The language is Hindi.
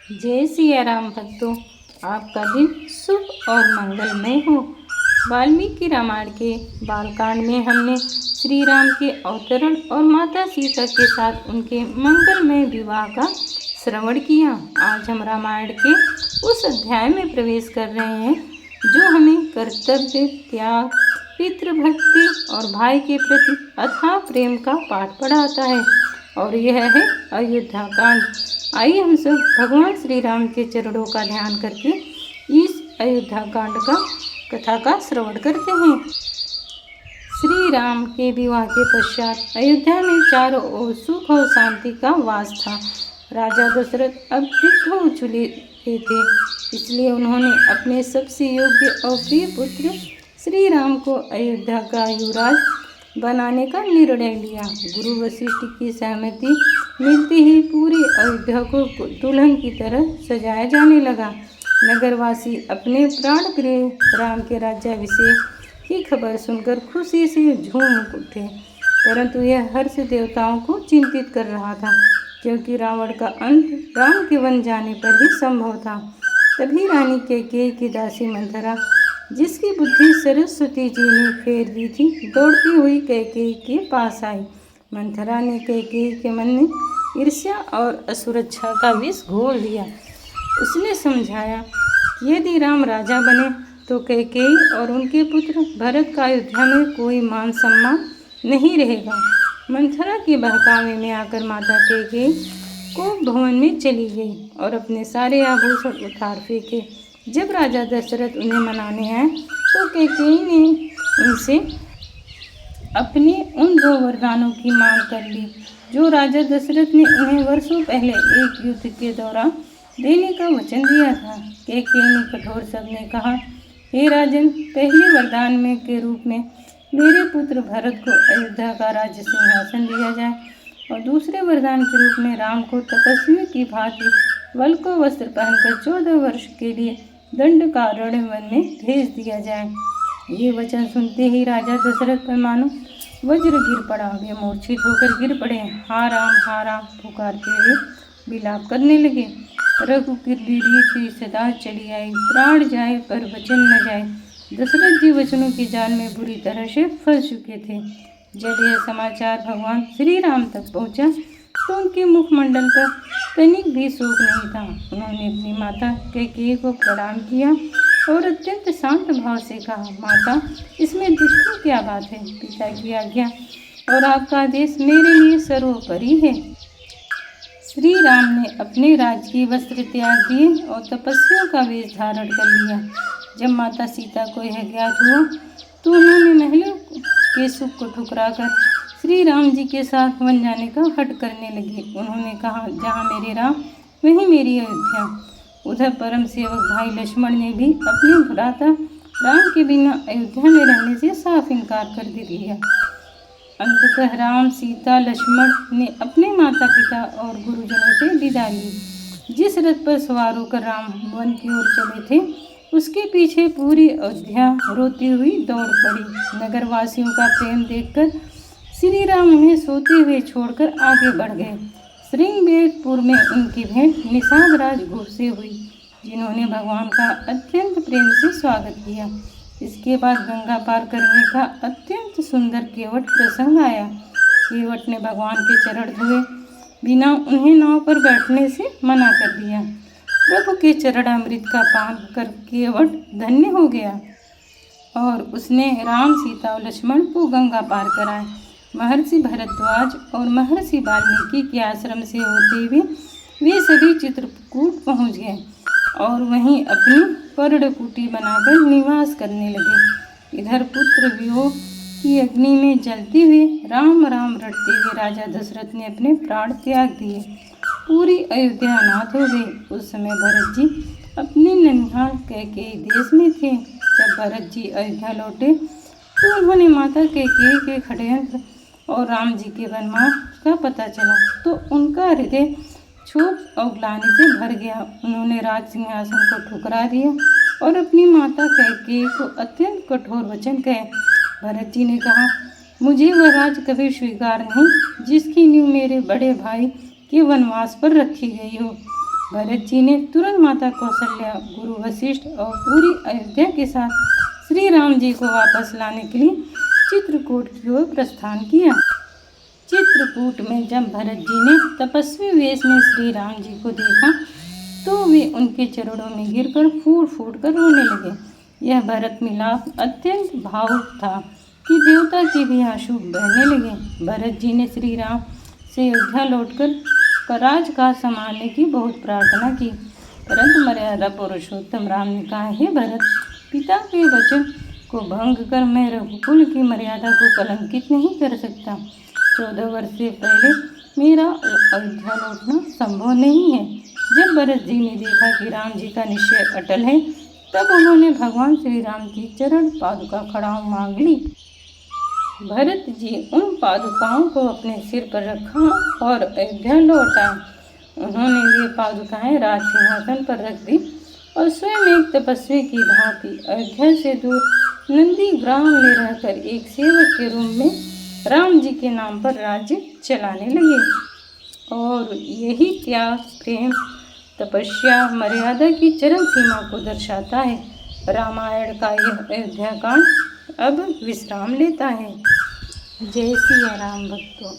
जय सिया राम भक्तों, आपका दिन शुभ और मंगलमय हो। वाल्मीकि रामायण के बालकांड में हमने श्री राम के अवतरण और माता सीता के साथ उनके मंगलमय विवाह का श्रवण किया। आज हम रामायण के उस अध्याय में प्रवेश कर रहे हैं जो हमें कर्तव्य, त्याग, पितृभक्ति और भाई के प्रति अथाह प्रेम का पाठ पढ़ाता है, और यह है अयोध्या कांड। आइए हम सब भगवान श्री राम के चरणों का ध्यान करके इस अयोध्या कांड का कथा का श्रवण करते हैं। श्री राम के विवाह के पश्चात अयोध्या में चारों ओर सुख और शांति का वास था। राजा दशरथ अब वृद्ध हो चुके थे, इसलिए उन्होंने अपने सबसे योग्य और प्रिय पुत्र श्री राम को अयोध्या का युवराज बनाने का निर्णय लिया। गुरु वशिष्ठ की सहमति मिलते ही पूरी अयोध्या को दुल्हन की तरह सजाया जाने लगा। नगरवासी अपने प्राण प्रिय राम के राज्याभिषेक की खबर सुनकर खुशी से झूम उठे, परंतु यह हर्ष देवताओं को चिंतित कर रहा था, क्योंकि रावण का अंत राम के वन जाने पर ही संभव था। तभी रानी कैकेयी की दासी मंथरा, जिसकी बुद्धि सरस्वती जी ने फेर दी थी, दौड़ती हुई कैकेयी के पास आई। मंथरा ने कैकेयी के मन में ईर्ष्या और असुरक्षा का विष घोल दिया। उसने समझाया कि यदि राम राजा बने तो कैकेयी और उनके पुत्र भरत का अयोध्या में कोई मान सम्मान नहीं रहेगा। मंथरा के बहकावे में आकर माता कैकेयी को भवन में चली गई और अपने सारे आभूषण उतार फेंके। जब राजा दशरथ उन्हें मनाने आए तो कैकेयी ने उनसे अपने उन 2 वरदानों की मांग कर ली जो राजा दशरथ ने उन्हें वर्षों पहले एक युद्ध के दौरान देने का वचन दिया था। कैकेयी ने कठोर शब्द में कहा, हे राजन, पहले वरदान में के रूप में मेरे पुत्र भरत को अयोध्या का राज्य सिंहासन दिया जाए, और दूसरे वरदान के रूप में राम को तपस्वियों की भांति वल को वस्त्र पहनकर 14 वर्ष के लिए दंडकारण्य वन में भेज दिया जाए। ये वचन सुनते ही राजा दशरथ पर मानो वज्र गिर पड़ा। वे मूर्छित होकर गिर पड़े। हा राम पुकारते हुए विलाप करने लगे। रघुकीर्ति की सदा चली आई, प्राण जाए पर वचन न जाए। दशरथ जी वचनों की जाल में बुरी तरह से फंस चुके थे। जब यह समाचार भगवान श्री राम तक पहुंचा तो उनके मुखमंडल पर तनिक भी शोक नहीं था। उन्होंने अपनी माता कैकेयी को प्रणाम किया और अत्यंत शांत भाव से कहा, माता, इसमें दुख की क्या बात है? पिता की आज्ञा और आपका आदेश मेरे लिए सर्वोपरि है। श्री राम ने अपने राज्य की वस्त्र त्याग दिए और तपस्वियों का वेश धारण कर लिया। जब माता सीता को यह ज्ञात हुआ तो उन्होंने महलों के सुख को ठुकराकर श्री राम जी के साथ वन जाने का हठ करने लगी। उन्होंने कहा, जहाँ मेरे राम वहीं मेरी अयोध्या। उधर परम सेवक भाई लक्ष्मण ने भी अपने भ्राता राम के बिना अयोध्या में रहने से साफ इनकार कर दिया। अंततः राम, सीता, लक्ष्मण ने अपने माता पिता और गुरुजनों से विदा ली। जिस रथ पर सवार होकर राम वन की ओर चले थे, उसके पीछे पूरी अयोध्या रोती हुई दौड़ पड़ी। नगरवासियों का प्रेम देखकर श्री राम उन्हें सोते हुए छोड़कर आगे बढ़ गए। श्रृंगवेरपुर में उनकी भेंट निषाद राज घोष से हुई, जिन्होंने भगवान का अत्यंत प्रेम से स्वागत किया। इसके बाद गंगा पार करने का अत्यंत सुंदर केवट प्रसंग आया। केवट ने भगवान के चरण धोए बिना उन्हें नाव पर बैठने से मना कर दिया। प्रभु के चरणामृत का पान कर केवट धन्य हो गया और उसने राम, सीता और लक्ष्मण को गंगा पार कराया। महर्षि भरद्वाज और महर्षि वाल्मीकि के आश्रम से होते हुए वे सभी चित्रकूट पहुंच गए और वहीं अपनी पर्णकुटी बनाकर निवास करने लगे। इधर पुत्र वियोग की अग्नि में जलते हुए राम राम रटते हुए राजा दशरथ ने अपने प्राण त्याग दिए। पूरी अयोध्या अनाथ हो गई। उस समय भरत जी अपने ननिहाल कैकेयी देश में थे। जब भरत जी अयोध्या लौटे तो उन्होंने माता कैकेयी के षड्यंत्र और राम जी के वनवास का पता चला तो उनका हृदय क्षोभ और ग्लानि से भर गया। उन्होंने राज सिंहासन को ठुकरा दिया और अपनी माता कैकेयी को अत्यंत कठोर वचन कहे। भरत जी ने कहा, मुझे वह राज कभी स्वीकार नहीं जिसकी नींव मेरे बड़े भाई के वनवास पर रखी गई हो। भरत जी ने तुरंत माता कौशल्या, गुरु वशिष्ठ और पूरी अयोध्या के साथ श्री राम जी को वापस लाने के लिए चित्रकूट की ओर प्रस्थान किया। चित्रकूट में जब भरत जी ने तपस्वी वेश में श्री राम जी को देखा तो वे उनके चरणों में गिरकर फूट फूट कर रोने लगे। यह भरत मिलाप अत्यंत भावुक था कि देवता के भी आंसू बहने लगे। भरत जी ने श्री राम से अयोध्या लौटकर राजकाज संभालने की बहुत प्रार्थना की, परंतु मर्यादा पुरुषोत्तम राम ने कहा, हे भरत, पिता के वचन को भंग कर मैं रघुकुल की मर्यादा को कलंकित नहीं कर सकता। 14 वर्ष से पहले मेरा अयोध्या लौटना संभव नहीं है। जब भरत जी ने देखा कि राम जी का निश्चय अटल है, तब उन्होंने भगवान श्री राम की चरण पादुका खड़ाऊ मांग ली। भरत जी उन पादुकाओं को अपने सिर पर रखा और अयोध्या लौटा। उन्होंने वे पादुकाएं राज सिंहासन पर रख दी और स्वयं एक तपस्वी की भांति अयोध्या से दूर नंदी ग्राम में रहकर एक सेवक के रूप में राम जी के नाम पर राज्य चलाने लगे। और यही त्याग, प्रेम, तपस्या, मर्यादा की चरम सीमा को दर्शाता है। रामायण का यह अयोध्या कांड अब विश्राम लेता है। जय सिया राम भक्तों।